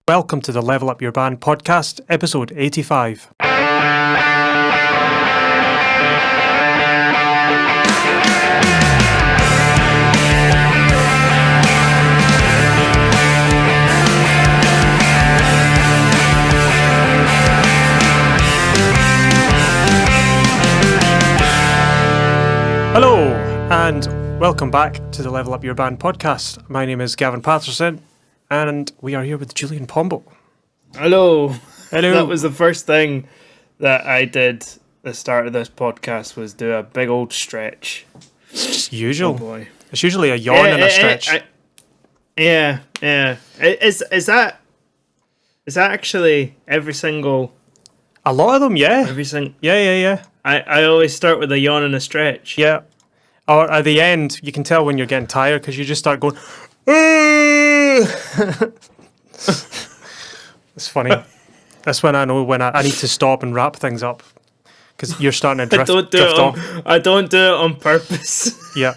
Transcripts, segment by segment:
Welcome to the Level Up Your Band podcast, episode 85. Hello, and welcome back to the Level Up Your Band podcast. My name is Gavin Patterson, and we are here with Julian Pombo. Hello. Hello. That was the first thing that I did at the start of this podcast, was do a big old stretch. It's just usual. Oh boy. It's usually a yawn and a stretch. Yeah. Is that actually every single... A lot of them, yeah. Every single... Yeah. I always start with a yawn and a stretch. Yeah. Or at the end, you can tell when you're getting tired because you just start going... It's funny. That's when I know when I need to stop and wrap things up, because you're starting to drift off. I don't do it on purpose. Yeah.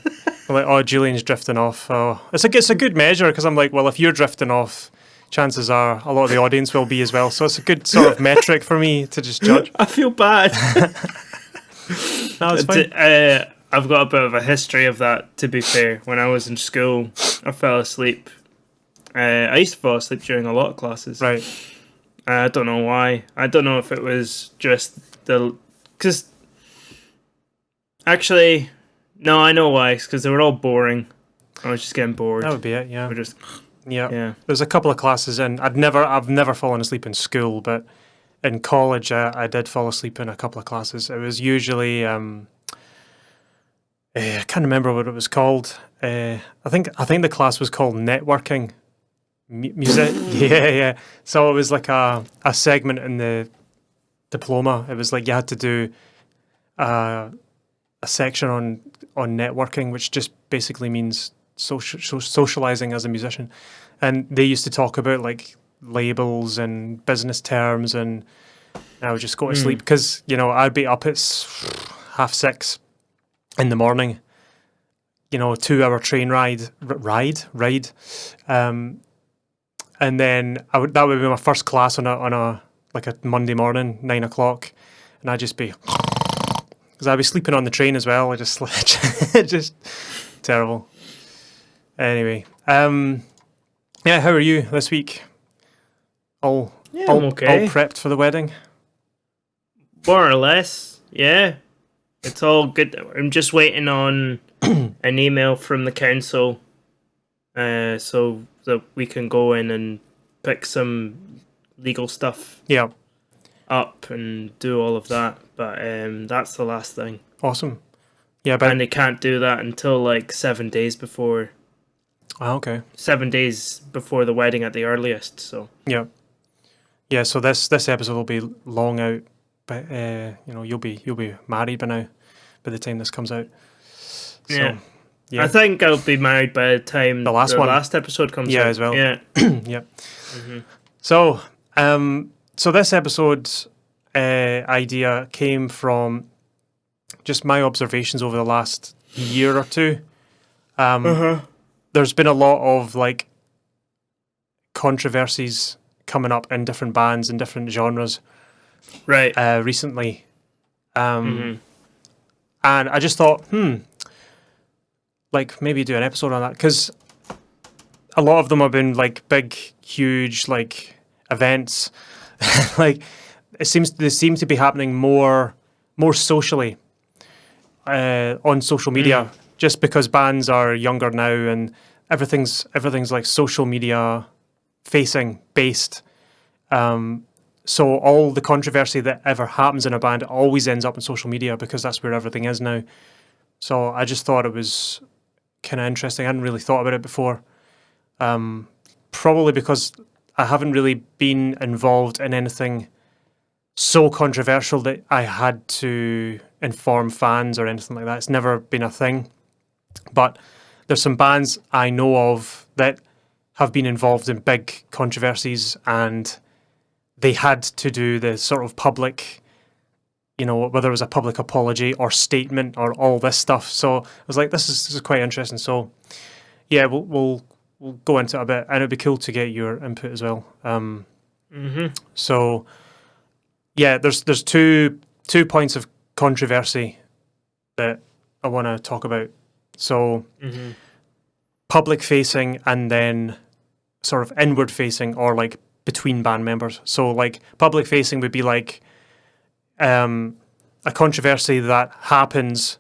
I'm like, oh, Julian's drifting off. Oh, it's a good measure, because I'm like, well, if you're drifting off, chances are a lot of the audience will be as well. So it's a good sort of metric for me to just judge. I feel bad. No, it's fine. I've got a bit of a history of that, to be fair. When I was in school, I fell asleep. I used to fall asleep during a lot of classes. Right. I don't know why. I don't know if it was just because... Actually, no, I know why. It's because they were all boring. I was just getting bored. That would be it, yeah. We're just... Yeah. There's a couple of classes in. I've never fallen asleep in school, but in college I did fall asleep in a couple of classes. It was usually I can't remember what it was called. I think the class was called networking music. Yeah. So it was like a segment in the diploma. It was like you had to do a section on networking, which just basically means socializing as a musician. And they used to talk about like labels and business terms, and I would just go to sleep because, I'd be up at 6:30 in the morning, 2-hour train ride, and then that would be my first class on a Monday morning, 9:00, and I'd just be, because I'd be sleeping on the train as well. I just just terrible. Anyway, yeah, how are you this week? I'm okay. All prepped for the wedding? More or less, yeah. It's all good. I'm just waiting on an email from the council, so that we can go in and pick some legal stuff up and do all of that. But that's the last thing. Awesome. Yeah, but... And they can't do that until like 7 days before. Oh, okay. 7 days before the wedding at the earliest. So yeah. So this episode will be long out, but you'll be married by the time this comes out. So, yeah. I think I'll be married by the time the last episode comes out. Yeah, as well. Yeah. Yep. Mm-hmm. So this episode's idea came from just my observations over the last year or two. There's been a lot of like controversies coming up in different bands and different genres, right? Recently, and I just thought, like maybe do an episode on that, because a lot of them have been like big, huge, like events. Like they seem to be happening more socially on social media. Just because bands are younger now and everything's like social media facing based. So all the controversy that ever happens in a band always ends up on social media, because that's where everything is now. So I just thought it was kind of interesting. I hadn't really thought about it before. Probably because I haven't really been involved in anything so controversial that I had to inform fans or anything like that. It's never been a thing. But there's some bands I know of that have been involved in big controversies, and they had to do the sort of public, whether it was a public apology or statement or all this stuff. So I was like, this is quite interesting. So yeah, we'll we'll go into it a bit, and it'd be cool to get your input as well. So, yeah, there's two points of controversy that I want to talk about. So, public facing and then sort of inward facing, or like between band members. So, like public facing would be like a controversy that happens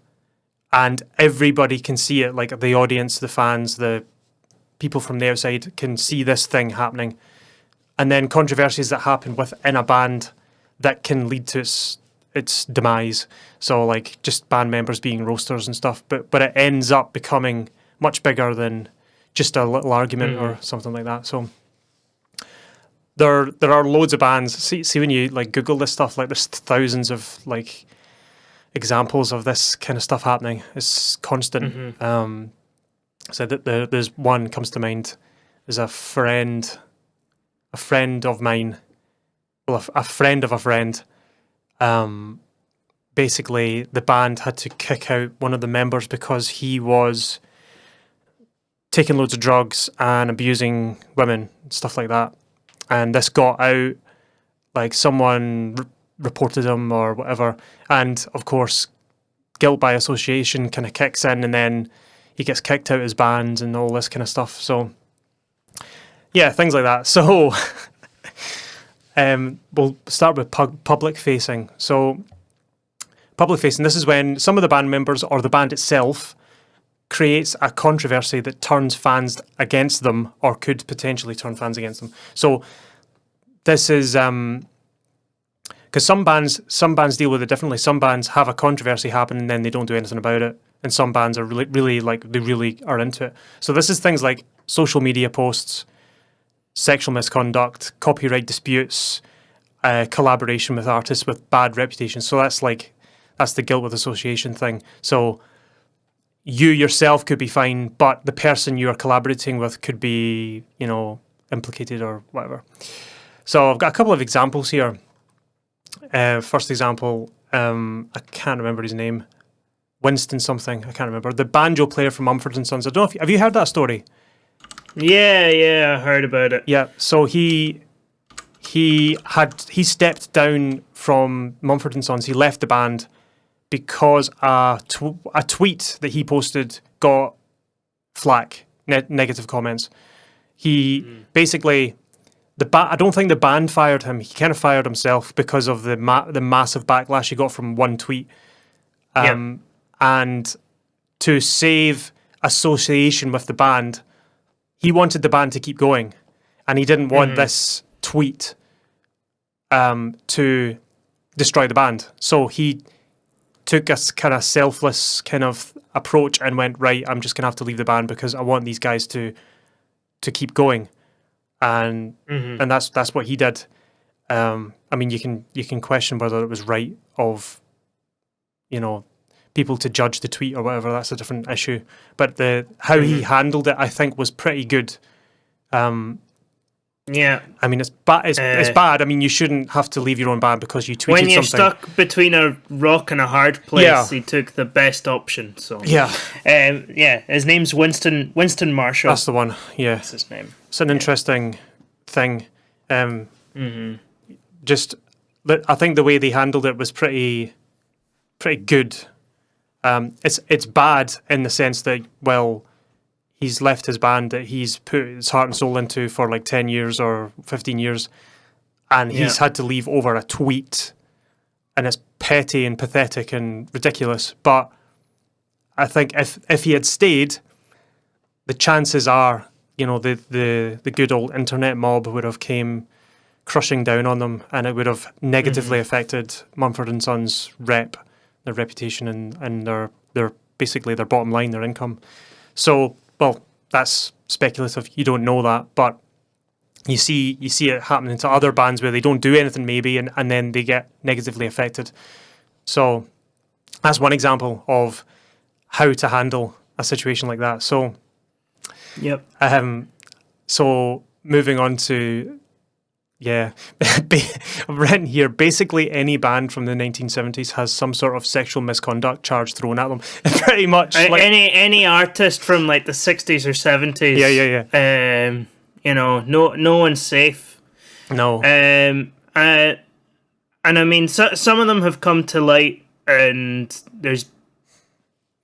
and everybody can see it, like the audience, the fans, the people from the outside can see this thing happening. And then controversies that happen within a band that can lead to its demise. So like just band members being roasters and stuff, but it ends up becoming much bigger than just a little argument or something like that. So there are loads of bands. See when you like Google this stuff, like there's thousands of like examples of this kind of stuff happening. It's constant. So there's one comes to mind. There's a friend of mine, well, a friend of a friend. Basically, the band had to kick out one of the members because he was taking loads of drugs and abusing women, stuff like that. And this got out, like someone reported him or whatever. And of course, guilt by association kind of kicks in, and then he gets kicked out of his band and all this kind of stuff. So, yeah, things like that. So, we'll start with public facing. So, public facing, this is when some of the band members or the band itself creates a controversy that turns fans against them, or could potentially turn fans against them. So this is because some bands deal with it differently. Some bands have a controversy happen and then they don't do anything about it, and some bands are really like they really are into it. So this is things like social media posts, sexual misconduct, copyright disputes, collaboration with artists with bad reputations. So that's the guilt with association thing. So you yourself could be fine, but the person you are collaborating with could be, implicated or whatever. So I've got a couple of examples here. First example, I can't remember his name. Winston something, I can't remember. The banjo player from Mumford and Sons. I don't know have you heard that story? Yeah, I heard about it. Yeah, so he stepped down from Mumford and Sons. He left the band because a tweet that he posted got flack, negative comments. He basically, I don't think the band fired him. He kind of fired himself because of the massive backlash he got from one tweet. And to save association with the band, he wanted the band to keep going, and he didn't want this tweet to destroy the band. So he took a kind of selfless kind of approach and went, right, I'm just going to have to leave the band because I want these guys to keep going. And that's what he did. I mean, you can question whether it was right of, people to judge the tweet or whatever. That's a different issue. But how he handled it, I think, was pretty good. Yeah. I mean, it's bad. I mean, you shouldn't have to leave your own band because you tweeted something. When you're stuck between a rock and a hard place, he took the best option. So his name's Winston Marshall. That's the one. Yeah, that's his name. It's an interesting thing. Just, I think the way they handled it was pretty good. It's bad in the sense that, well, he's left his band that he's put his heart and soul into for like 10 years or 15 years, and he's had to leave over a tweet, and it's petty and pathetic and ridiculous. But I think if he had stayed, the chances are, the good old internet mob would have came crushing down on them, and it would have negatively affected Mumford & Sons' their reputation, and their basically their bottom line, their income. So, well, that's speculative. You don't know that, but you see it happening to other bands where they don't do anything maybe, and then they get negatively affected. So that's one example of how to handle a situation like that. So, so moving on to Yeah. I've written here, basically any band from the 1970s has some sort of sexual misconduct charge thrown at them. Pretty much. Like, any artist from like the 60s or 70s. Yeah. You know, no one's safe. No. And I mean, some of them have come to light, and there's,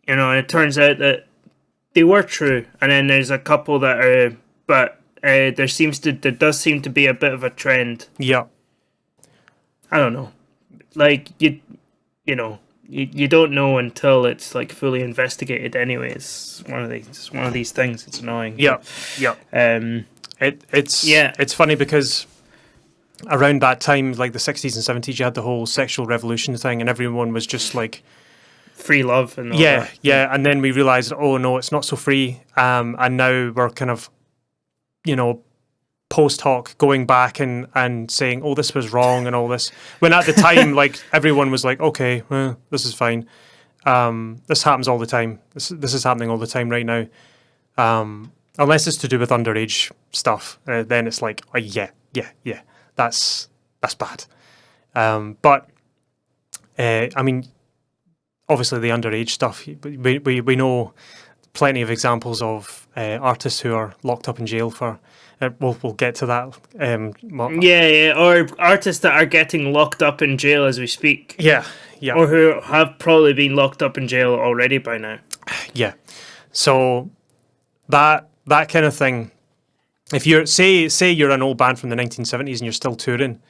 you know, and it turns out that they were true, and then there's a couple that are, but there does seem to be a bit of a trend. Yeah. I don't know, like you know, you don't know until it's like fully investigated. Anyway, it's one of these things. It's annoying. Yeah. It's funny because around that time, like the 60s and 70s, you had the whole sexual revolution thing, and everyone was just like free love and all that. Yeah. And then we realized, oh no, it's not so free. And now we're kind of, you know, post hoc going back and saying, oh, this was wrong and all this. When at the time, like everyone was like, okay, well, this is fine. This happens all the time. This is happening all the time right now. Unless it's to do with underage stuff, then it's like, oh, yeah. That's bad. But I mean, obviously the underage stuff, we know plenty of examples of artists who are locked up in jail for. We'll get to that. Or artists that are getting locked up in jail as we speak. Yeah. Or who have probably been locked up in jail already by now. Yeah. So that kind of thing. If you're say you're an old band from the 1970s and you're still touring,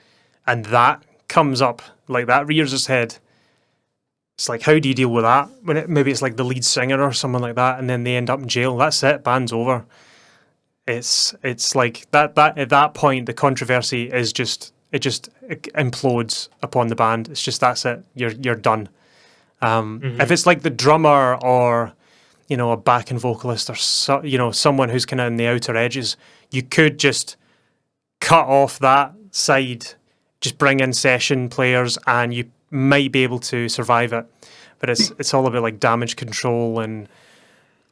and that comes up, like that rears its head, it's like, how do you deal with that? When maybe it's like the lead singer or someone like that, and then they end up in jail. That's it. Band's over. It's like that at that point the controversy is just it implodes upon the band. It's just, that's it. You're done. If it's like the drummer or, you know, a backing vocalist or someone who's kind of in the outer edges, you could just cut off that side, just bring in session players, and you might be able to survive it. But it's all about like damage control and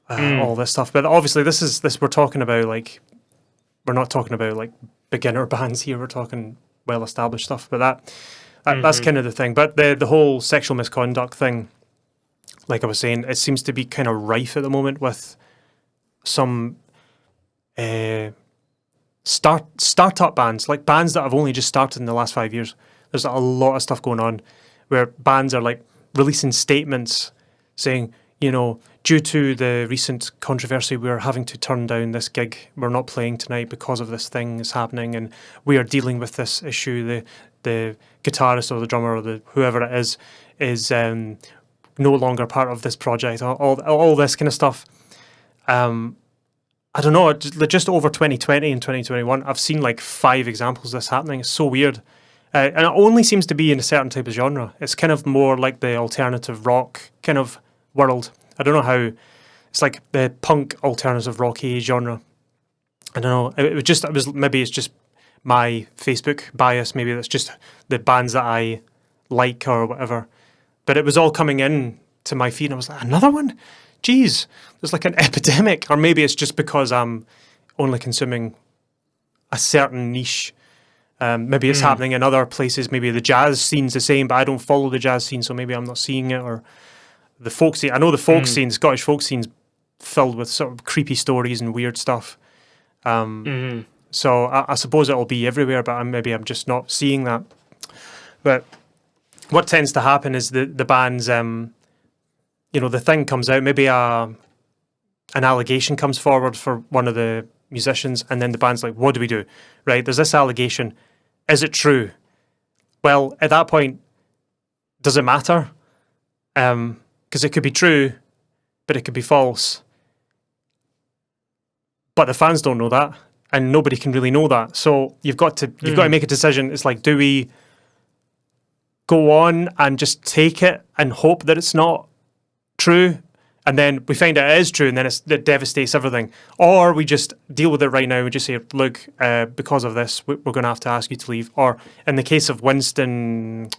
all this stuff. But obviously this we're talking about, like, we're not talking about like beginner bands here. We're talking well established stuff. But that's kind of the thing. But the whole sexual misconduct thing, like I was saying, it seems to be kind of rife at the moment with some startup bands, like bands that have only just started in the last 5 years. There's a lot of stuff going on where bands are like releasing statements saying, you know, due to the recent controversy, we're having to turn down this gig. We're not playing tonight because of this thing is happening, and we are dealing with this issue. The guitarist or the drummer or whoever it is no longer part of this project. All this kind of stuff. I don't know, just over 2020 and 2021, I've seen like 5 examples of this happening. It's so weird. And it only seems to be in a certain type of genre. It's kind of more like the alternative rock kind of world. I don't know how, it's like the punk alternative rocky genre. I don't know. Maybe it's just my Facebook bias. Maybe that's just the bands that I like or whatever. But it was all coming in to my feed, and I was like, another one? Jeez, there's like an epidemic. Or maybe it's just because I'm only consuming a certain niche. Maybe it's happening in other places. Maybe the jazz scene's the same, but I don't follow the jazz scene, so maybe I'm not seeing it. Or the folk scene. I know the folk scene, Scottish folk scene's filled with sort of creepy stories and weird stuff. So I suppose it'll be everywhere, but maybe I'm just not seeing that. But what tends to happen is the bands, the thing comes out, maybe an allegation comes forward for one of the musicians, and then the band's like, what do we do? Right, there's this allegation. Is it true? Well, at that point, does it matter? Because it could be true, but it could be false. But the fans don't know that, and nobody can really know that. So you've got to make a decision. It's like, do we go on and just take it and hope that it's not true, and then we find out it is true, and then it devastates everything? Or we just deal with it right now and just say, look, because of this, we're going to have to ask you to leave. Or in the case of Winston,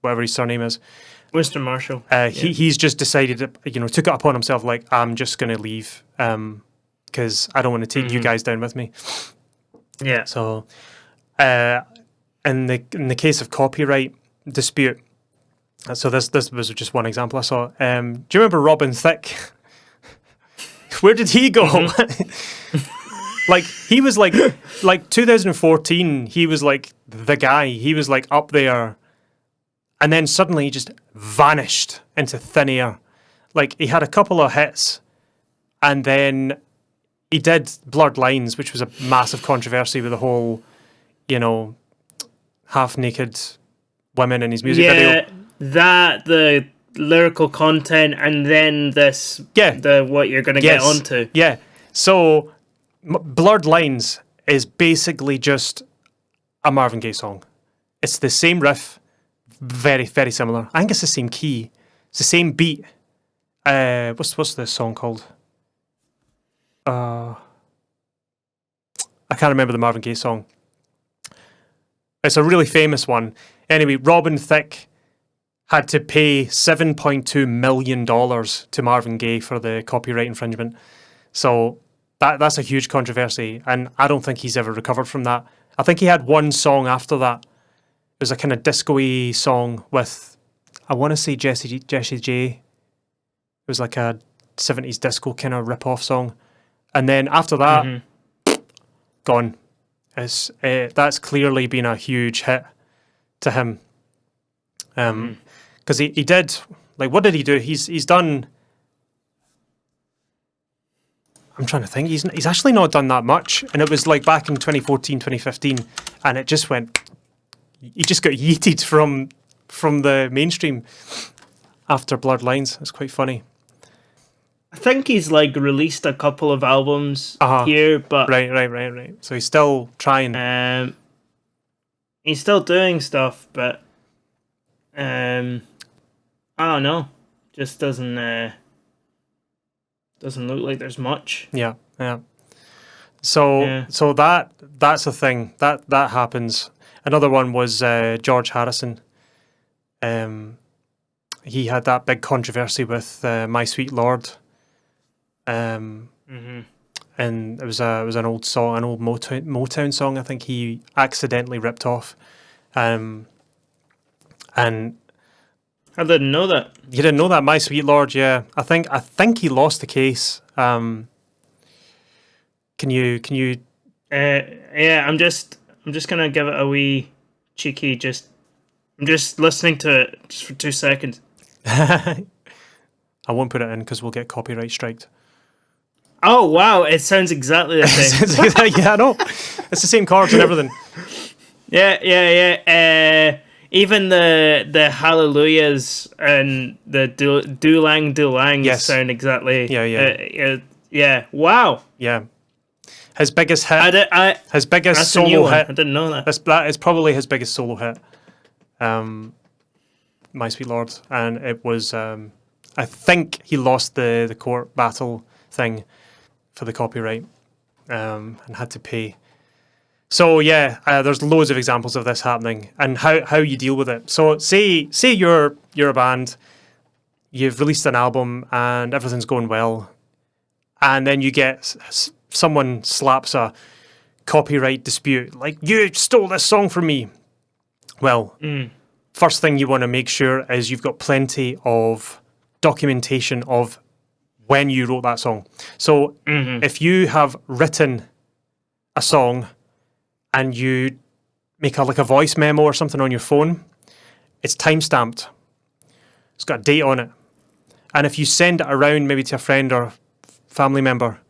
whatever his surname is, Winston Marshall, he's just decided, took it upon himself, like, I'm just going to leave because I don't want to take you guys down with me. Yeah. So in the case of copyright dispute, so this was just one example I saw. Do you remember Robin Thicke? Where did he go? Like he was like 2014. He was like the guy. He was like up there, and then suddenly he just vanished into thin air. Like he had a couple of hits, and then he did Blurred Lines, which was a massive controversy with the whole, half-naked women in his music video. That the lyrical content, and then this, the what you're going to get onto. Yeah. So, Blurred Lines is basically just a Marvin Gaye song. It's the same riff, very, very similar. I think it's the same key. It's the same beat. What's this song called? I can't remember the Marvin Gaye song. It's a really famous one. Anyway, Robin Thicke had to pay $7.2 million to Marvin Gaye for the copyright infringement. So that's a huge controversy, and I don't think he's ever recovered from that. I think he had one song after that. It was a kind of disco-y song with, I want to say Jessie J. It was like a 70s disco kind of rip-off song. And then after that, gone. That's clearly been a huge hit to him. Because he did, like, what did he do? He's done, I'm trying to think, he's actually not done that much. And it was like back in 2014, 2015, and it just went, he just got yeeted from the mainstream after Blurred Lines. It's quite funny. I think he's like released a couple of albums here, but right. So he's still trying. He's still doing stuff, but I don't know. Just doesn't look like there's much. Yeah. So that's a thing that happens. Another one was George Harrison. He had that big controversy with My Sweet Lord. And it was an old song, an old Motown song. I think he accidentally ripped off. And I didn't know that. You didn't know that? My Sweet Lord, yeah. I think he lost the case. Can you? Yeah, I'm just gonna give it a wee cheeky. I'm just listening to it just for 2 seconds. I won't put it in because we'll get copyright striked. Oh wow! It sounds exactly the same. Yeah, I know. It's the same chords and everything. Yeah. Even the hallelujahs and the do-lang sound exactly. Yeah. Wow. Yeah. His biggest hit. His biggest that's solo a new one. hit. I didn't know that. That is probably his biggest solo hit. My Sweet Lord, and it was. I think he lost the court battle thing for the copyright, and had to pay. So yeah, there's loads of examples of this happening, and how you deal with it. So say you're a band, you've released an album and everything's going well, and then you get someone slaps a copyright dispute, like, you stole this song from me. Well, first thing you want to make sure is you've got plenty of documentation of when you wrote that song. So if you have written a song and you make a voice memo or something on your phone, it's time-stamped. It's got a date on it. And if you send it around maybe to a friend or family member,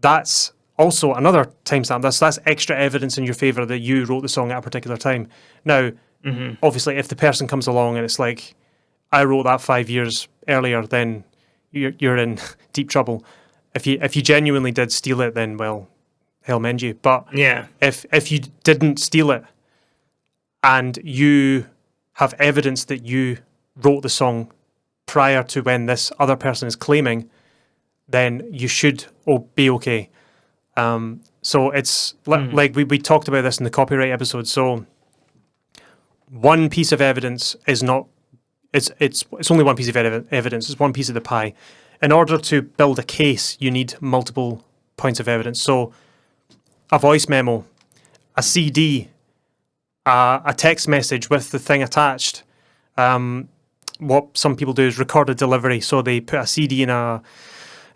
that's also another timestamp. That's extra evidence in your favour that you wrote the song at a particular time. Now, obviously, if the person comes along and it's like, I wrote that 5 years earlier, then you're in deep trouble. If you genuinely did steal it, then, well, hell mend you. But yeah, if you didn't steal it and you have evidence that you wrote the song prior to when this other person is claiming, then you should be okay. So it's like we talked about this in the copyright episode. So one piece of evidence is not. It's only one piece of evidence. It's one piece of the pie. In order to build a case, you need multiple points of evidence. So a voice memo, a CD, a text message with the thing attached. What some people do is recorded delivery. So they put a CD in an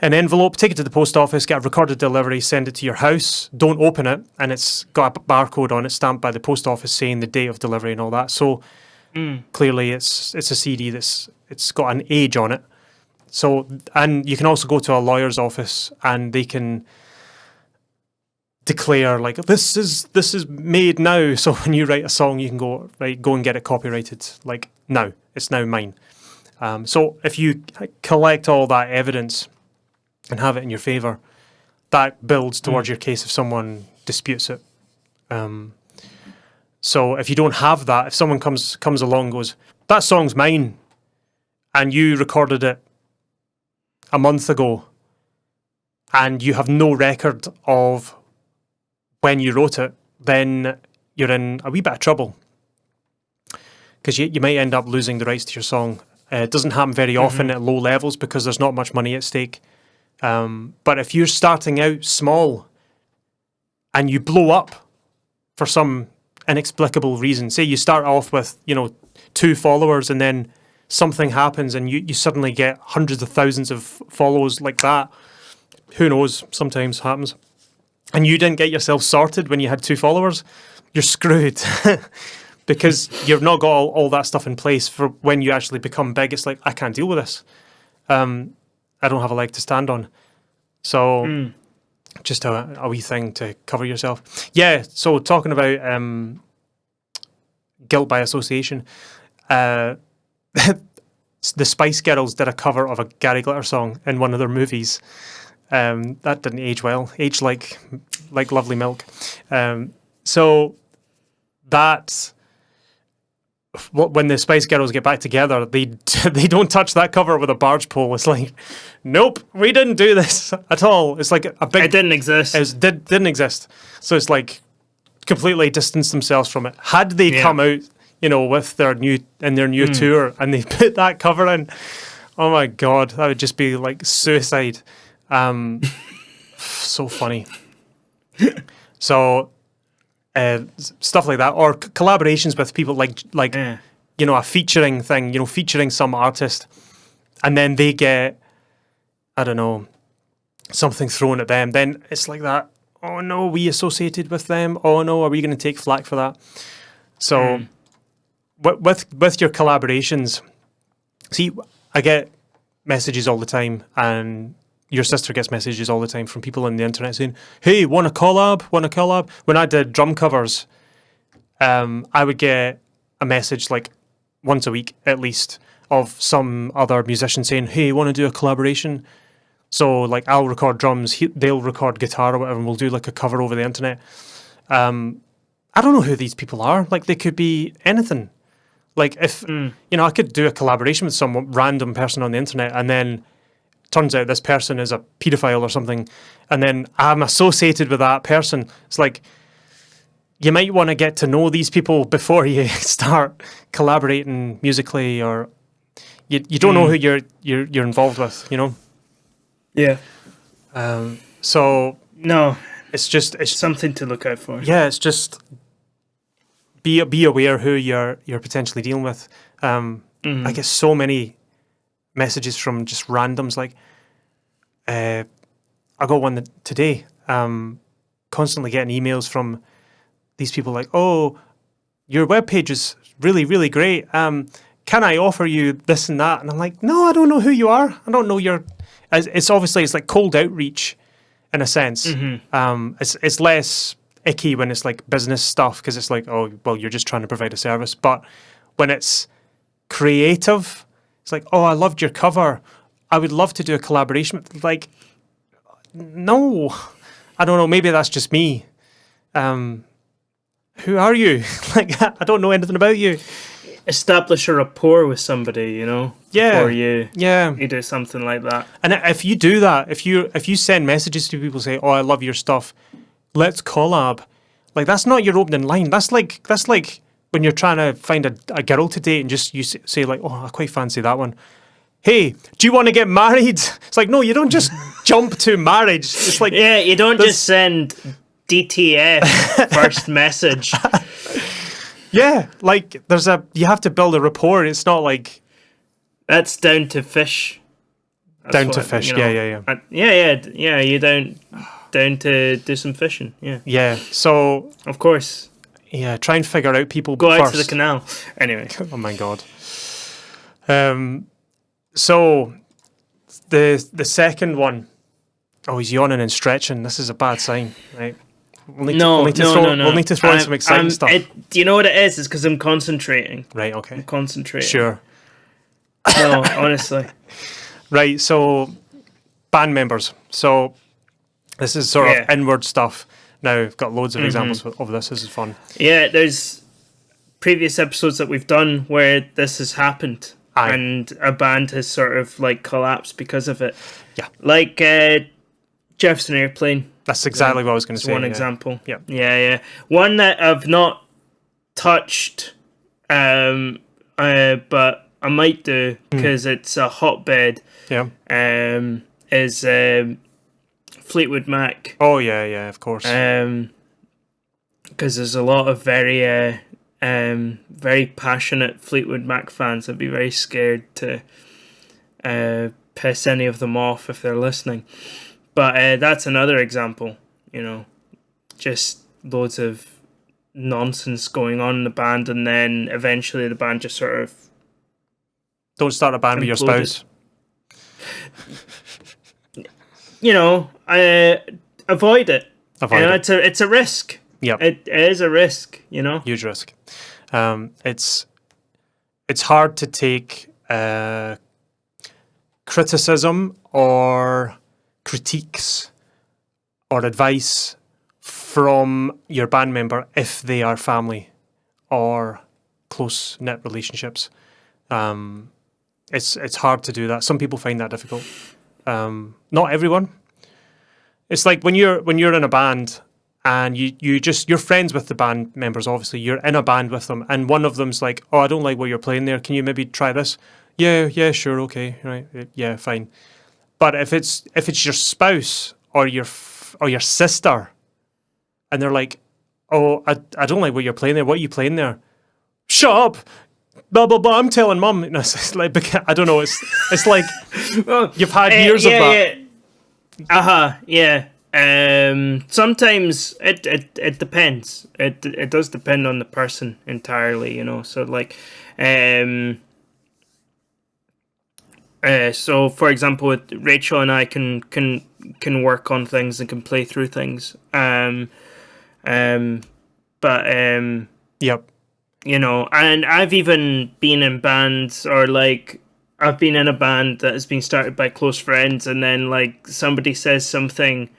envelope, take it to the post office, get a recorded delivery, send it to your house. Don't open it, and it's got a barcode on it stamped by the post office saying the date of delivery and all that. So clearly it's a CD it's got an age on it. So, and you can also go to a lawyer's office and they can declare like this is made now. So when you write a song, you can go and get it copyrighted like now. It's now mine. So if you collect all that evidence and have it in your favour, that builds towards your case if someone disputes it. So if you don't have that, if someone comes along and goes, that song's mine, and you recorded it a month ago, and you have no record of when you wrote it, then you're in a wee bit of trouble. Because you might end up losing the rights to your song. It doesn't happen very often at low levels because there's not much money at stake. But if you're starting out small and you blow up for some inexplicable reason, say you start off with 2 followers and then something happens and you suddenly get hundreds of thousands of follows like that. Who knows? Sometimes happens. And you didn't get yourself sorted when you had 2 followers, you're screwed. Because you've not got all that stuff in place for when you actually become big. It's like, I can't deal with this. I don't have a leg to stand on. So just a wee thing to cover yourself. Yeah, so talking about guilt by association, the Spice Girls did a cover of a Gary Glitter song in one of their movies. That didn't age well. Aged like lovely milk. So that... when the Spice Girls get back together, they don't touch that cover with a barge pole. It's like, nope, we didn't do this at all. It's like a big... It didn't exist. Didn't exist. So it's like completely distanced themselves from it. Had they come out, with their new tour and they put that cover in, oh my God, that would just be like suicide. So funny. So... stuff like that, or collaborations with people like a featuring thing, featuring some artist, and then they get, I don't know, something thrown at them. Then it's like that. Oh no, we associated with them. Oh no, are we going to take flack for that? So with your collaborations, see, I get messages all the time, and your sister gets messages all the time from people on the internet saying, hey, want a collab? When I did drum covers, I would get a message like once a week at least of some other musician saying, hey, want to do a collaboration? So like I'll record drums, they'll record guitar or whatever, and we'll do like a cover over the internet. I don't know who these people are. Like they could be anything. Like if, I could do a collaboration with some random person on the internet and then turns out this person is a paedophile or something, and then I'm associated with that person. It's like, you might want to get to know these people before you start collaborating musically, or you don't know who you're involved with, Yeah. So no, it's something to look out for. Yeah, it's just be aware who you're potentially dealing with. I get so many messages from just randoms, like I got one today, constantly getting emails from these people like, oh, your webpage is really, really great. Can I offer you this and that? And I'm like, no, I don't know who you are. I don't know it's like cold outreach in a sense. It's less icky when it's like business stuff, because it's like, oh, well, you're just trying to provide a service. But when it's creative, it's like, oh, I loved your cover. I would love to do a collaboration. Like, no, I don't know. Maybe that's just me. Who are you? Like, I don't know anything about you. Establish a rapport with somebody, Yeah. Before you do something like that. And if you do that, if you send messages to people, say, oh, I love your stuff, let's collab. Like, that's not your opening line. That's like when you're trying to find a girl to date and just you say like, oh, I quite fancy that one. Hey, do you want to get married? It's like, no, you don't just jump to marriage. It's like, yeah, you don't just send DTF first message. Yeah, like you have to build a rapport. It's not like That's down to fish. down to fish. Yeah. You down to do some fishing. Yeah, Yeah. So of course. yeah, try and figure out people Go out first. to the canal. Anyway. Oh my god. So the second one, oh, he's yawning and stretching. This is a bad sign, right? We'll need No. We'll need to throw in some exciting stuff. Do you know what it is? It's because I'm concentrating. Right. Okay. I'm concentrating. Sure. No, honestly. Right. So band members. So this is sort of inward stuff. Now I've got loads of examples of this. This is fun. Yeah, there's previous episodes that we've done where this has happened. Aye. And a band has sort of like collapsed because of it. Yeah. Like Jefferson Airplane. That's exactly what I was going to say. One example. Yeah. Yeah. One that I've not touched, but I might do because it's a hotbed. Yeah. Is Fleetwood Mac. Oh yeah, of course. Because there's a lot of very passionate Fleetwood Mac fans. I'd be very scared to piss any of them off if they're listening. But that's another example, just loads of nonsense going on in the band, and then eventually the band just sort of Don't start a band with your spouse. Avoid it. Avoid it. It's a risk. Yep. It is a risk, Huge risk. It's hard to take criticism or critiques or advice from your band member if they are family or close knit relationships. It's hard to do that. Some people find that difficult. Not everyone. It's like when you're in a band and you're friends with the band members. Obviously, you're in a band with them, and one of them's like, "Oh, I don't like what you're playing there. Can you maybe try this?" Yeah, sure, okay, right, yeah, fine. But if it's your spouse or your sister, and they're like, "Oh, I don't like what you're playing there. What are you playing there?" Shut up. Blah blah blah. I'm telling mum. It's like, I don't know. It's like you've had years of that. Yeah. Sometimes it depends. It does depend on the person entirely, So like, so for example, with Rachel and I can work on things and can play through things. Yep. And I've even been in bands, or like I've been in a band that has been started by close friends, and then like somebody says something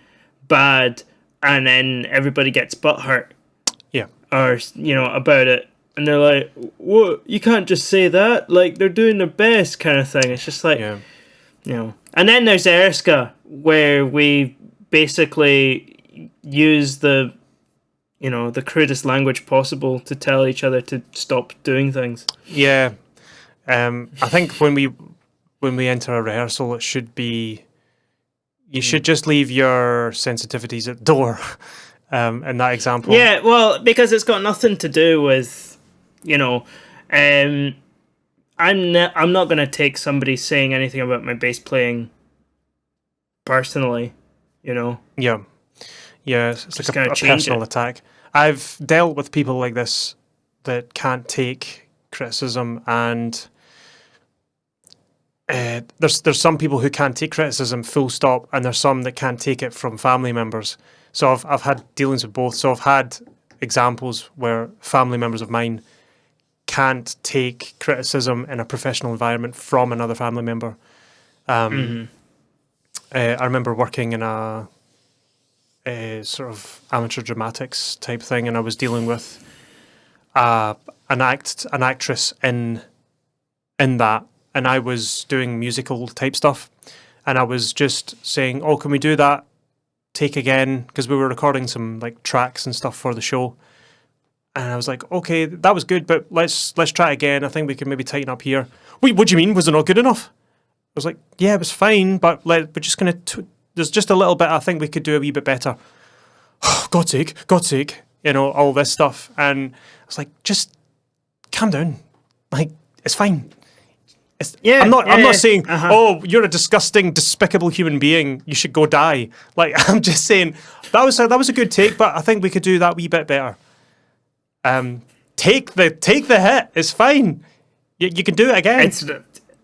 bad, and then everybody gets butthurt. Yeah. Or about it, and they're like, "What? You can't just say that. Like they're doing their best," kind of thing. It's just like, And then there's Erska, where we basically use the crudest language possible to tell each other to stop doing things. Yeah. I think when we enter a rehearsal, it should be, you should just leave your sensitivities at the door. In that example. Yeah, well, because it's got nothing to do with, I'm not going to take somebody saying anything about my bass playing personally, Yeah, it's Just like a personal attack. I've dealt with people like this that can't take criticism, and there's some people who can't take criticism full stop, and there's some that can't take it from family members. So I've had dealings with both. So I've had examples where family members of mine can't take criticism in a professional environment from another family member. I remember working in a sort of amateur dramatics type thing, and I was dealing with an actress in that, and I was doing musical type stuff, and I was just saying, "Oh, can we do that take again?" Because we were recording some like tracks and stuff for the show, and I was like, "Okay, that was good, but let's try again. I think we can maybe tighten up here." Wait, what do you mean? Was it not good enough? I was like, "Yeah, it was fine, but we're just gonna. There's just a little bit I think we could do a wee bit better." God's sake, all this stuff, and I was like, just calm down. Like, it's fine. Yeah, I'm not saying, uh-huh. oh, you're a disgusting, despicable human being. You should go die. Like, I'm just saying that was a good take, but I think we could do that wee bit better. Take the hit. It's fine. You can do it again.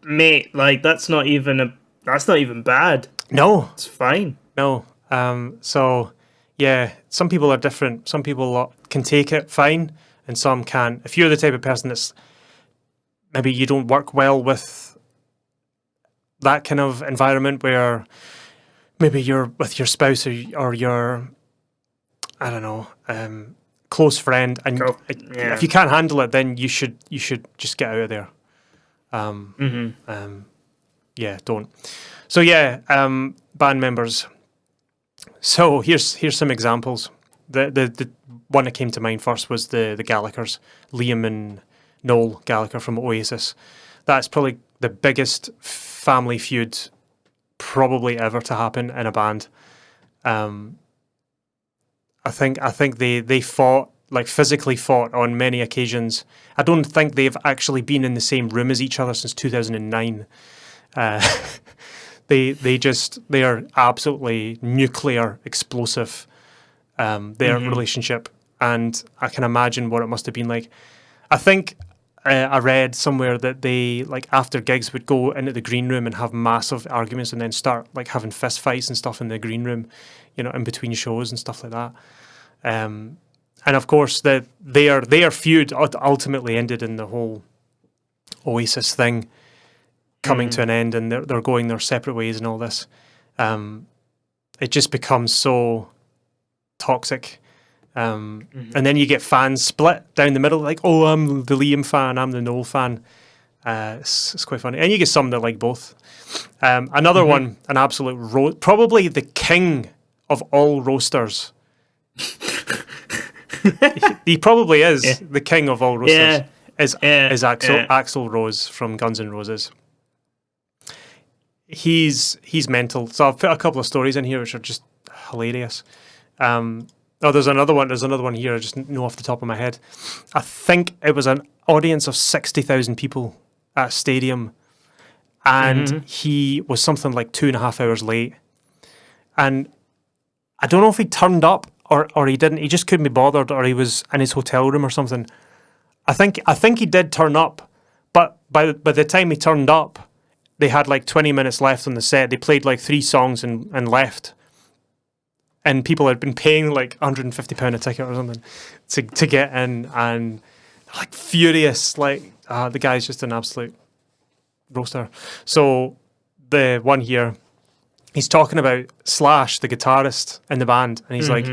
Mate, like that's not even bad. No, It's fine. no. So yeah, some people are different. Some people can take it fine, and some can't. If you're the type of person that's maybe you don't work well with that kind of environment where maybe you're with your spouse or your, I don't know, close friend, and if you can't handle it, then you should just get out of there. Yeah, don't. So yeah, band members. So here's some examples. The one that came to mind first was the Gallagher's, Liam and Noel Gallagher from Oasis. That's probably the biggest family feud probably ever to happen in a band. I think they fought, like physically fought on many occasions. I don't think they've actually been in the same room as each other since 2009. They are absolutely nuclear explosive, their relationship, and I can imagine what it must have been like. I think I read somewhere that they, like, after gigs would go into the green room and have massive arguments and then start like having fist fights and stuff in the green room, you know, in between shows and stuff like that. And of course their feud ultimately ended in the whole Oasis thing coming to an end, and they're going their separate ways and all this. It just becomes so toxic. And then you get fans split down the middle, like, oh, I'm the Liam fan, I'm the Noel fan. It's quite funny. And you get some that like both. Another one, an absolute probably the king of all roasters. He probably is the king of all roasters. Is Axl Rose from Guns N' Roses. He's mental. So I've put a couple of stories in here which are just hilarious. There's another one. There's another one here I just know off the top of my head. I think it was an audience of 60,000 people at a stadium, and he was something like 2.5 hours late. And I don't know if he turned up or he didn't. He just couldn't be bothered, or he was in his hotel room or something. I think he did turn up, but by the time he turned up, they had like 20 minutes left on the set. They played like 3 songs and left. And people had been paying like £150 a ticket or something to get in, and like furious, like the guy's just an absolute roaster. So the one here, he's talking about Slash, the guitarist in the band, and he's like,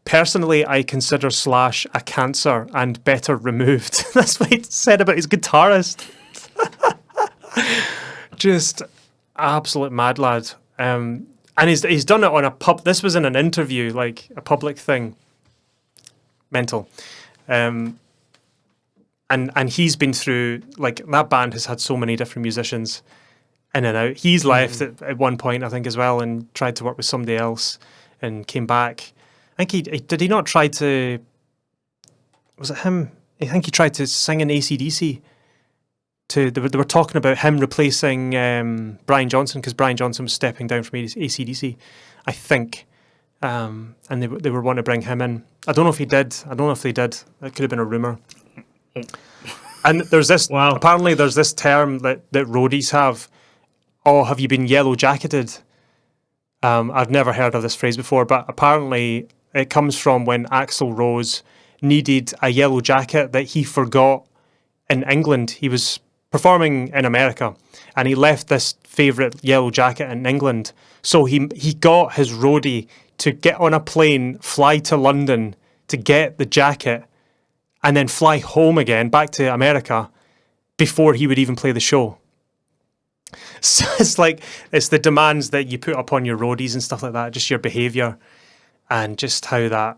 personally, I consider Slash a cancer and better removed. That's what he said about his guitarist. Just absolute mad lad. And he's done it on a pub. This was in an interview, like a public thing. Mental. And he's been through, like, that band has had so many different musicians in and out. He's left at one point, I think, as well, and tried to work with somebody else and came back. I think did he not try to, was it him? I think he tried to sing in AC/DC. They were talking about him replacing Brian Johnson, because Brian Johnson was stepping down from AC/DC, I think. And they were wanting to bring him in. I don't know if he did. I don't know if they did. That could have been a rumour. And there's this, apparently there's this term that roadies have. Oh, have you been yellow jacketed? I've never heard of this phrase before, but apparently it comes from when Axl Rose needed a yellow jacket that he forgot in England. He was performing in America, and he left this favourite yellow jacket in England. So he got his roadie to get on a plane, fly to London to get the jacket, and then fly home again back to America before he would even play the show. So it's the demands that you put upon your roadies and stuff like that, just your behaviour, and just how that.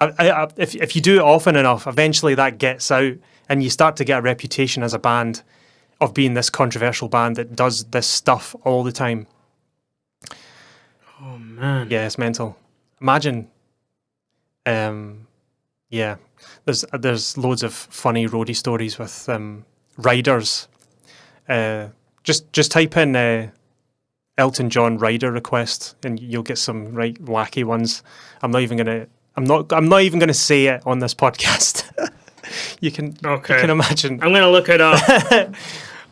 If you do it often enough, eventually that gets out, and you start to get a reputation as a band of being this controversial band that does this stuff all the time. Oh man. Yeah, it's mental. Imagine Yeah, there's loads of funny roadie stories with riders. Just type in Elton John rider request, and you'll get some right wacky ones. I'm not even gonna say it on this podcast. You can imagine. I'm gonna look it up.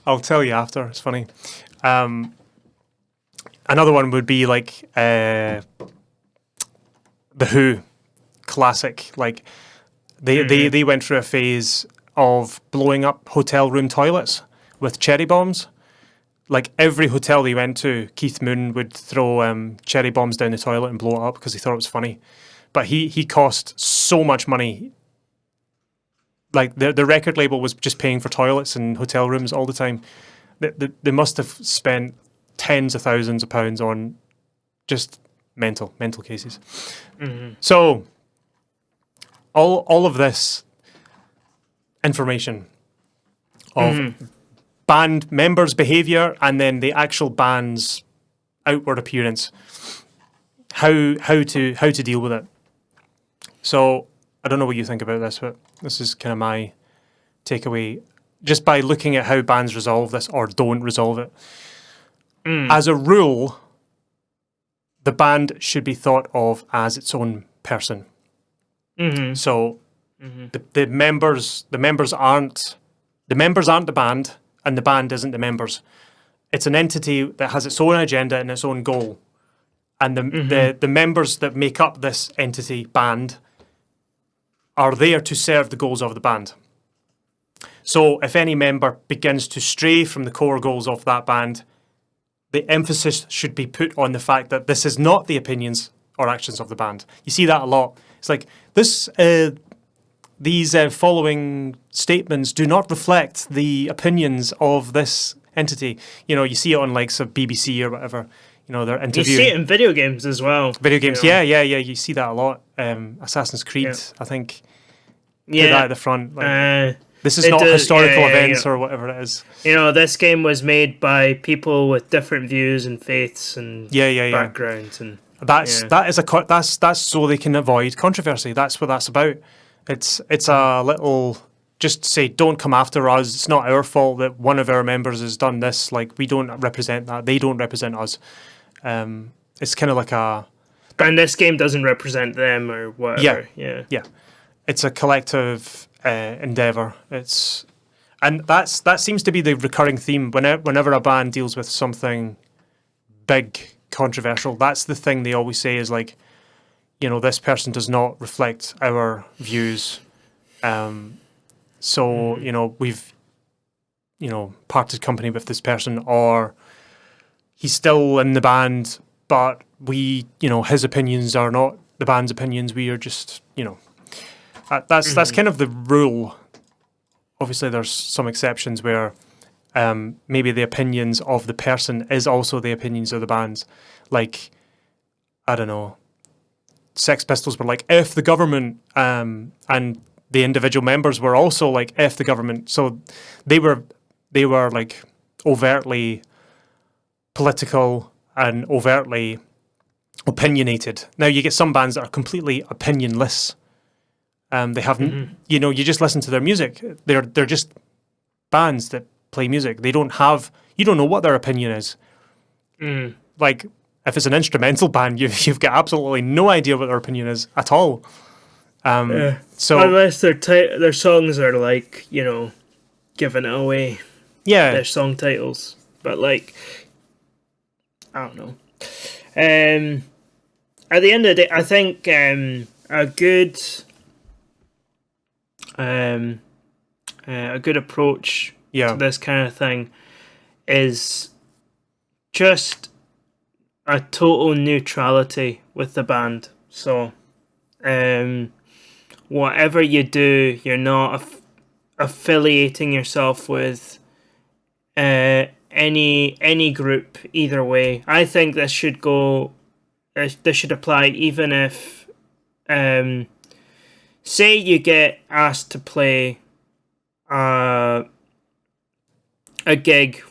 I'll tell you after. It's funny. Another one would be like The Who, classic. Like they went through a phase of blowing up hotel room toilets with cherry bombs. Like every hotel they went to, Keith Moon would throw cherry bombs down the toilet and blow it up because he thought it was funny. But he cost so much money. Like the record label was just paying for toilets and hotel rooms all the time. They must have spent tens of thousands of pounds on just mental cases. Mm-hmm. So all of this information of band members' behaviour and then the actual band's outward appearance, how to deal with it. So I don't know what you think about this, but this is kind of my takeaway. Just by looking at how bands resolve this or don't resolve it. As a rule, the band should be thought of as its own person. Mm-hmm. So the members aren't the band, and the band isn't the members. It's an entity that has its own agenda and its own goal. And the members that make up this entity, band, are there to serve the goals of the band. So if any member begins to stray from the core goals of that band, the emphasis should be put on the fact that this is not the opinions or actions of the band. You see that a lot. It's like, these following statements do not reflect the opinions of this entity. You know, you see it on likes of BBC or whatever. You know, they're interviewing. You see it in video games as well. Video games, you know? yeah. You see that a lot. Assassin's Creed, I think. Put that at the front. Like, this is not historical events or whatever it is. You know, this game was made by people with different views and faiths and backgrounds, and that's so they can avoid controversy. That's what that's about. It's a little, just say, don't come after us. It's not our fault that one of our members has done this. Like, we don't represent that. They don't represent us. It's kind of like and this game doesn't represent them or whatever. Yeah. It's a collective endeavor. And that seems to be the recurring theme whenever a band deals with something big, controversial. That's the thing they always say is like, you know, this person does not reflect our views. So you know, we've, you know, parted company with this person, or he's still in the band, but we, you know, his opinions are not the band's opinions. We are just, you know. That's kind of the rule. Obviously, there's some exceptions where maybe the opinions of the person is also the opinions of the band. Like, I don't know, Sex Pistols were like, F the government, and the individual members were also like, F the government. So they were like overtly political and overtly opinionated. Now, you get some bands that are completely opinionless. They haven't, you know, you just listen to their music. They're just bands that play music. They don't have, you don't know what their opinion is. Like, if it's an instrumental band, you've got absolutely no idea what their opinion is at all. So unless their songs are like, you know, giving it away. Yeah, their song titles. But like, I don't know. At the end of the day, I think a good approach to this kind of thing is just a total neutrality with the band. So whatever you do, you're not affiliating yourself with any group either way. I think this should apply even if say you get asked to play a gig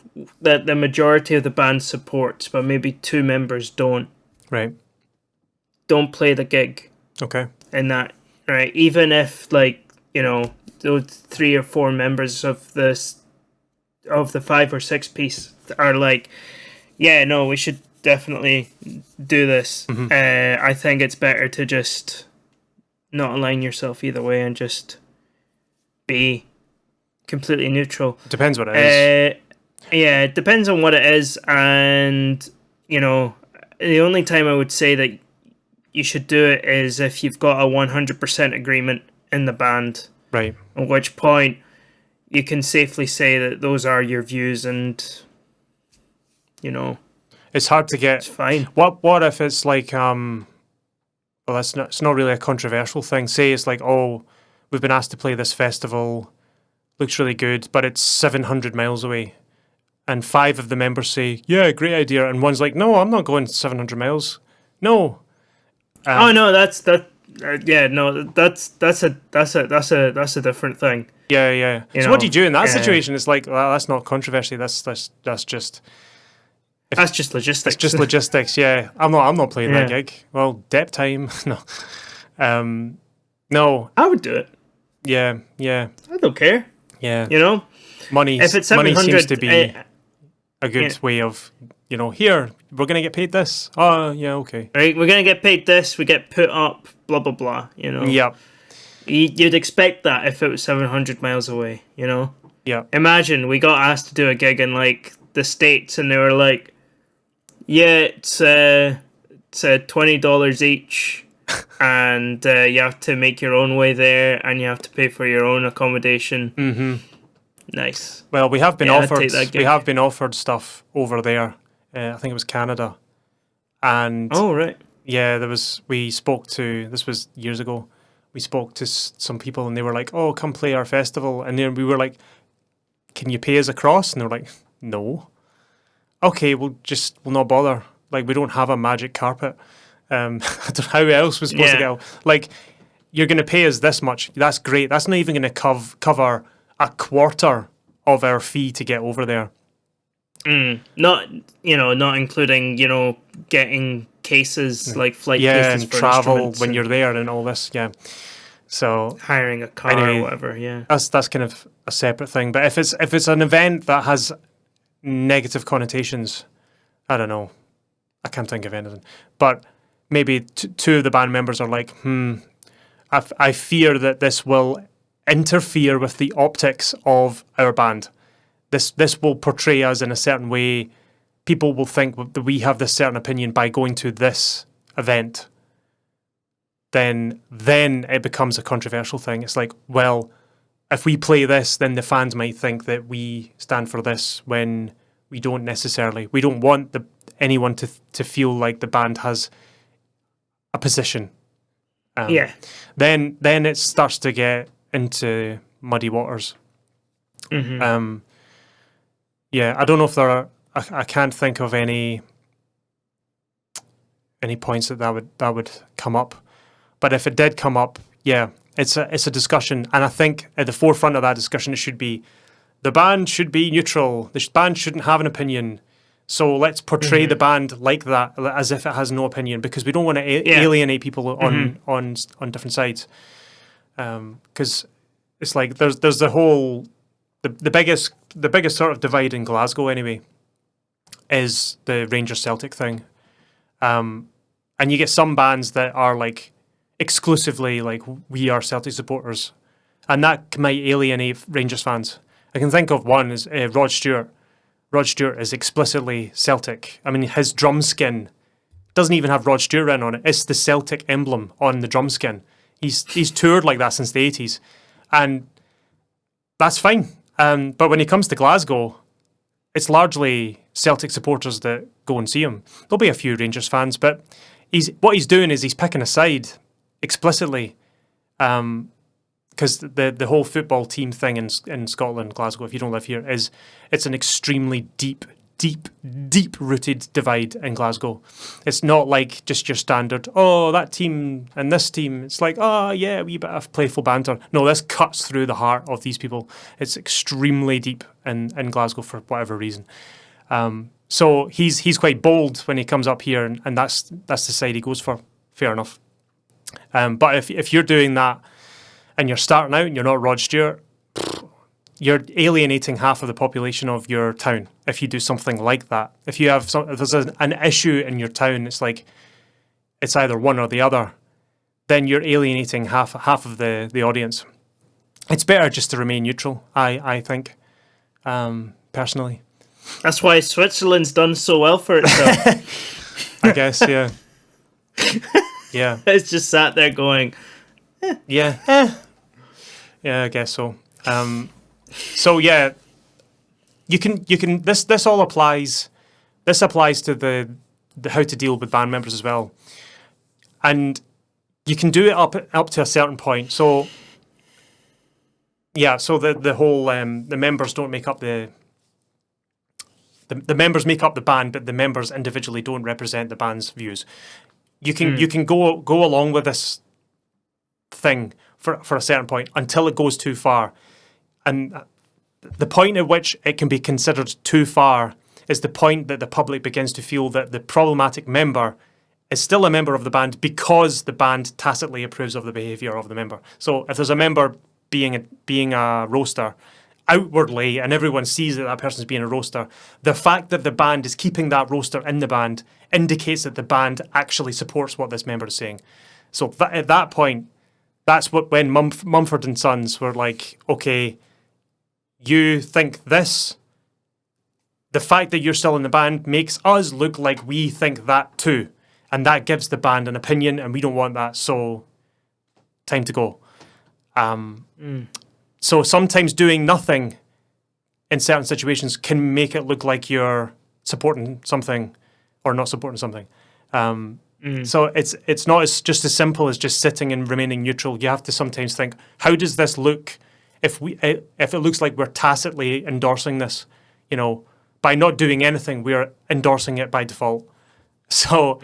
that the majority of the band supports, but maybe two members don't. Right. Don't play the gig. Okay. In that, right? Even if like those 3 or 4 members of the 5 or 6 piece are like, yeah, no, we should definitely do this. I think it's better to just not align yourself either way and just be completely neutral. Depends what it is. Yeah, it depends on what it is, and the only time I would say that you should do it is if you've got a 100% agreement in the band. Right. At which point you can safely say that those are your views, and it's hard to get. It's fine. What if it's like well, it's not really a controversial thing. Say it's like, oh, we've been asked to play this festival, looks really good, but it's 700 miles away. And 5 of the members say, yeah, great idea. And one's like, no, I'm not going 700 miles. No. Oh no, that's a different thing. Yeah. So what do you do in that situation? It's like, well, that's not controversy. That's just that's just logistics. It's just logistics. Yeah, I'm not playing that gig. Well, dep time. No. No. I would do it. Yeah. I don't care. Yeah. Money. If it's money 700, seems to be a good way of, here, we're going to get paid this. Oh, yeah, okay. Right, we're going to get paid this, we get put up, blah, blah, blah, Yeah. You'd expect that if it was 700 miles away, Yeah. Imagine we got asked to do a gig in, like, the States, and they were like, yeah, it's $20 each, and you have to make your own way there, and you have to pay for your own accommodation. Mm-hmm. Nice. Well, we have been offered. We have been offered stuff over there. I think it was Canada, and right. Yeah, we spoke to. This was years ago. We spoke to some people, and they were like, "Oh, come play our festival," and then we were like, "Can you pay us across?" And they were like, "No." Okay, we'll not bother. Like, we don't have a magic carpet. I don't know how else we're supposed to go. Like, you're going to pay us this much. That's great. That's not even going to cover a quarter of our fee to get over there. Not including, getting cases like flight cases and for travel when you're there and all this. Yeah. So hiring a car or whatever. Yeah. That's kind of a separate thing. But if it's an event that has negative connotations, I don't know. I can't think of anything. But maybe 2 of the band members are like, I fear that this will interfere with the optics of our band. This will portray us in a certain way. People will think that we have this certain opinion by going to this event. Then it becomes a controversial thing. It's like, well, if we play this, then the fans might think that we stand for this when we don't necessarily. We don't want anyone to feel like the band has a position. Then it starts to get into muddy waters. Mm-hmm. I don't know if there are. I can't think of any points that would come up. But if it did come up, it's a discussion, and I think at the forefront of that discussion it should be the band should be neutral. The band shouldn't have an opinion. So let's portray the band like that, as if it has no opinion, because we don't want to alienate people on different sides. Because it's like there's the whole the biggest sort of divide in Glasgow anyway is the Rangers Celtic thing, and you get some bands that are like exclusively like we are Celtic supporters, and that might alienate Rangers fans. I can think of one is Rod Stewart. Rod Stewart is explicitly Celtic. I mean, his drum skin doesn't even have Rod Stewart written on it. It's the Celtic emblem on the drum skin. He's toured like that since the 80s, and that's fine. But when he comes to Glasgow, it's largely Celtic supporters that go and see him. There'll be a few Rangers fans, but what he's doing is he's picking a side explicitly, because the whole football team thing in Scotland, Glasgow, if you don't live here, it's an extremely deep rooted divide in Glasgow. It's not like just your standard, oh, that team and this team. It's like, oh yeah, a wee bit of playful banter. No, this cuts through the heart of these people. It's extremely deep in Glasgow for whatever reason. So he's quite bold when he comes up here, and that's the side he goes for. Fair enough. But if you're doing that and you're starting out and you're not Rod Stewart, you're alienating half of the population of your town if you do something like that. If you have if there's an issue in your town, it's like it's either one or the other, then you're alienating half of the audience. It's better just to remain neutral, I think, personally. That's why Switzerland's done so well for itself. I guess, yeah. Yeah. It's just sat there going, Yeah. Yeah, I guess so. So yeah, you can this all applies. This applies to the how to deal with band members as well, and you can do it up to a certain point. So yeah, so the whole the members don't make up the members make up the band, but the members individually don't represent the band's views. You can go along with this thing for a certain point until it goes too far. And the point at which it can be considered too far is the point that the public begins to feel that the problematic member is still a member of the band because the band tacitly approves of the behaviour of the member. So if there's a member being a roaster outwardly and everyone sees that person's being a roaster, the fact that the band is keeping that roaster in the band indicates that the band actually supports what this member is saying. So at that point, that's when Mumford & Sons were like, okay, you think this, the fact that you're still in the band makes us look like we think that too. And that gives the band an opinion, and we don't want that, so time to go. So sometimes doing nothing in certain situations can make it look like you're supporting something or not supporting something. So it's not just as simple as just sitting and remaining neutral. You have to sometimes think, how does this look if it looks like we're tacitly endorsing this? You know, by not doing anything, we're endorsing it by default. So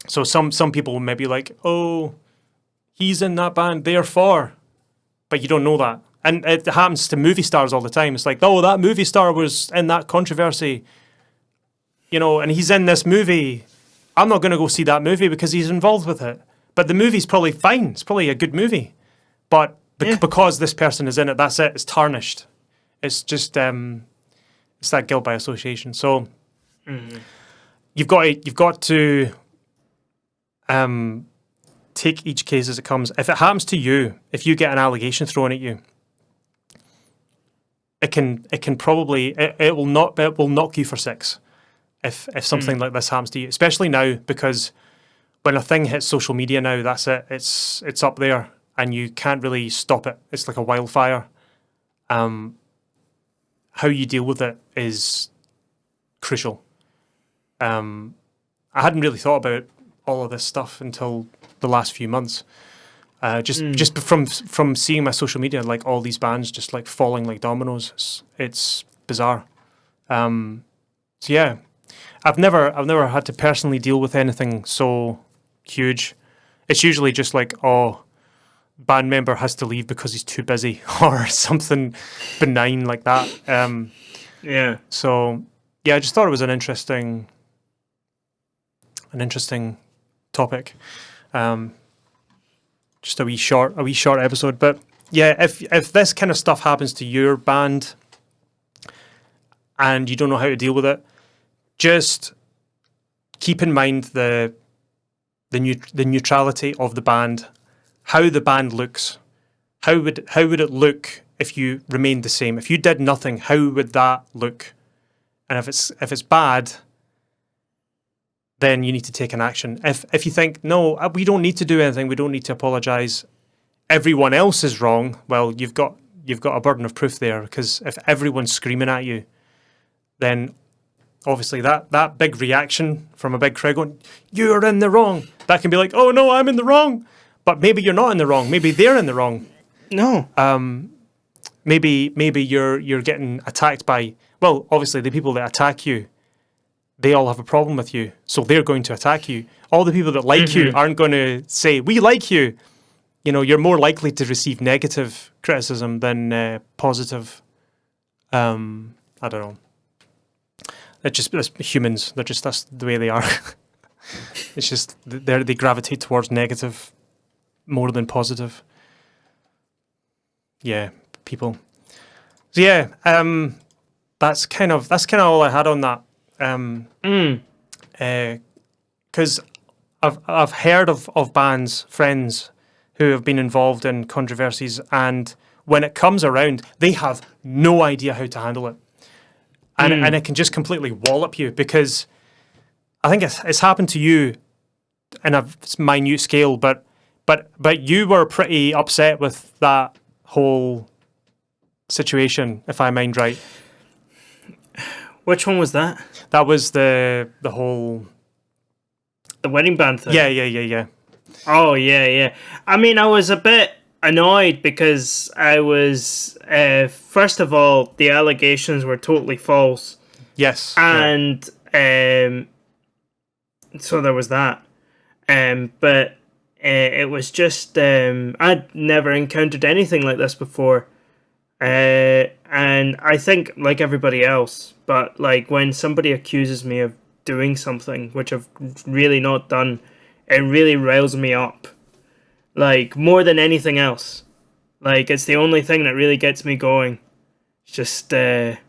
so some people may be like, oh, he's in that band, therefore. But you don't know that. And it happens to movie stars all the time. It's like, oh, that movie star was in that controversy, you know, and he's in this movie. I'm not going to go see that movie because he's involved with it. But the movie's probably fine. It's probably a good movie. But because this person is in it, that's it. It's tarnished. It's just it's that guilt by association. So you've got to take each case as it comes. If it happens to you, if you get an allegation thrown at you, it will knock you for six if something like this happens to you, especially now, because when a thing hits social media now, that's it. It's up there and you can't really stop it. It's like a wildfire. How you deal with it is crucial. I hadn't really thought about all of this stuff until the last few months. Just from seeing my social media, like all these bands just like falling like dominoes. It's bizarre. So yeah, I've never had to personally deal with anything so huge. It's usually just like, oh, band member has to leave because he's too busy or something benign like that. Yeah. So yeah, I just thought it was an interesting topic. Just a wee short episode. But yeah, if this kind of stuff happens to your band and you don't know how to deal with it, just keep in mind the neutrality of the band, how the band looks. How would it look if you remained the same? If you did nothing, how would that look? And if it's bad, then you need to take an action. If you think, no, we don't need to do anything, we don't need to apologise, everyone else is wrong, well, you've got a burden of proof there, because if everyone's screaming at you, then obviously that big reaction from a big crowd going, you're in the wrong, that can be like, oh no, I'm in the wrong. But maybe you're not in the wrong, maybe they're in the wrong. No. Maybe you're getting attacked by, well, obviously the people that attack you, they all have a problem with you, so they're going to attack you. All the people that like you aren't going to say, we like you. You know, you're more likely to receive negative criticism than positive. I don't know. It's humans. That's the way they are. It's just they gravitate towards negative more than positive. Yeah, people. So yeah, that's kind of all I had on that. Because I've heard of bands, friends who have been involved in controversies, and when it comes around, they have no idea how to handle it, and it can just completely wallop you. Because I think it's happened to you in a minute scale, but you were pretty upset with that whole situation, if I mind right. Which one was that? That was the whole The wedding band thing? Yeah. Oh, yeah. I mean, I was a bit annoyed because I was... first of all, the allegations were totally false. Yes. And so there was that. But it was just... I'd never encountered anything like this before. And I think, like everybody else, but like when somebody accuses me of doing something which I've really not done, it really riles me up. Like, more than anything else. Like, it's the only thing that really gets me going. It's just, like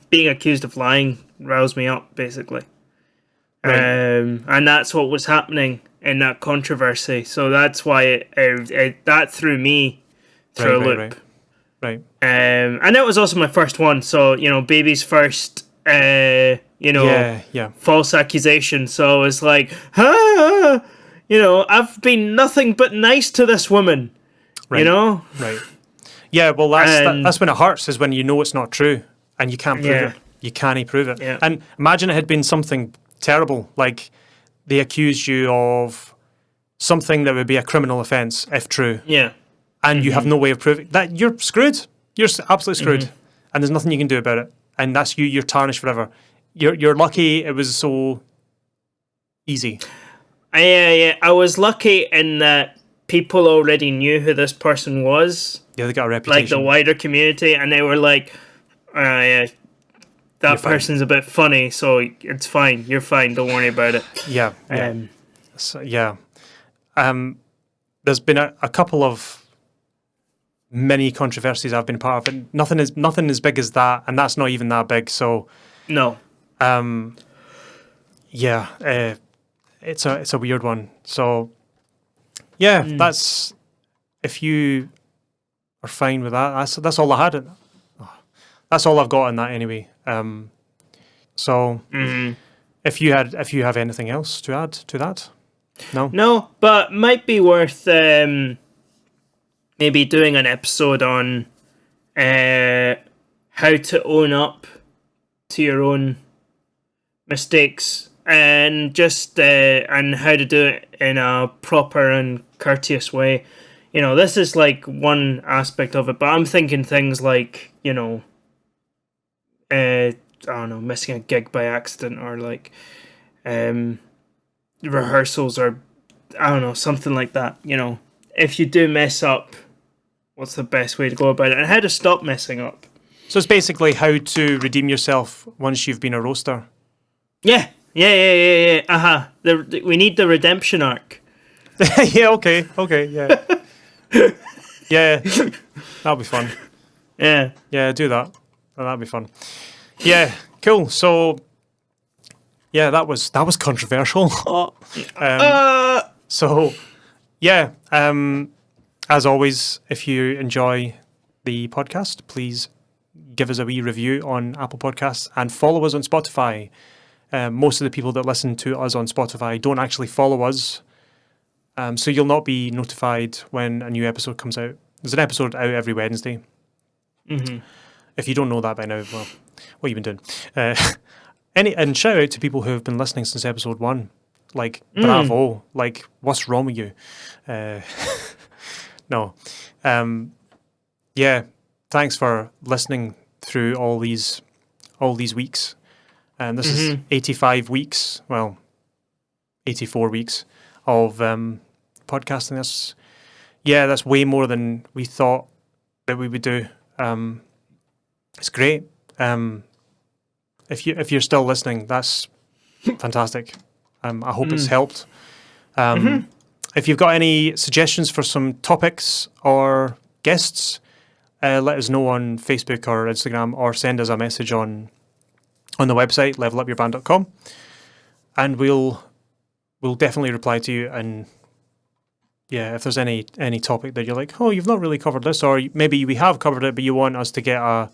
being accused of lying riles me up, basically. Right. And that's what was happening in that controversy. So that's why that threw me through a loop. Right. And that was also my first one. So, baby's first, false accusation. So I was like, I've been nothing but nice to this woman, Right. Right. Yeah, well, that's when it hurts, is when you know it's not true and you can't prove it. You can't prove it. Yeah. And imagine it had been something terrible, like they accused you of something that would be a criminal offence if true. Yeah. And you have no way of proving that. You're screwed. You're absolutely screwed. And there's nothing you can do about it. And that's you. You're tarnished forever. You're lucky it was so easy. Yeah. I was lucky in that people already knew who this person was. Yeah, they got a reputation. Like the wider community, and they were like, that person's a bit funny, so it's fine. You're fine. Don't worry about it. Yeah. There's been a couple of many controversies I've been part of, and nothing as big as that, and that's not even that big. So no. It's a weird one. So that's, if you are fine with that, that's all I had. That's all I've got on that anyway. If you have anything else to add to that, no, but might be worth maybe doing an episode on how to own up to your own mistakes, and just and how to do it in a proper and courteous way. This is like one aspect of it, but I'm thinking things like, I don't know, missing a gig by accident, or like rehearsals, or I don't know, something like that. If you do mess up, what's the best way to go about it, and how to stop messing up. So it's basically how to redeem yourself once you've been a roaster. Yeah. We need the redemption arc. Yeah, okay, yeah. Yeah, that'll be fun. Yeah, do that. That'll be fun. Yeah, cool. So, yeah, that was controversial. So, yeah, as always, if you enjoy the podcast, please give us a wee review on Apple Podcasts and follow us on Spotify. Most of the people that listen to us on Spotify don't actually follow us, so you'll not be notified when a new episode comes out. There's an episode out every Wednesday. If you don't know that by now, well, what have you been doing? And shout out to people who have been listening since episode 1. Like, bravo. Like, what's wrong with you? No. Yeah, thanks for listening through all these weeks. And this is 85 weeks, well, 84 weeks of podcasting. That's way more than we thought that we would do. It's great. If you're still listening, that's fantastic. I hope it's helped. If you've got any suggestions for some topics or guests, let us know on Facebook or Instagram, or send us a message on the website, levelupurband.com, and we'll definitely reply to you. And yeah, if there's any topic that you're like, oh, you've not really covered this, or maybe we have covered it, but you want us to get a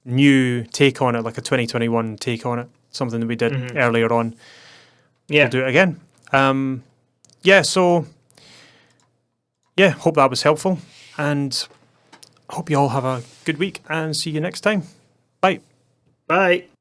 new take on it, like a 2021 take on it, something that we did earlier on, we'll do it again. Hope that was helpful, and hope you all have a good week, and see you next time. Bye. Bye.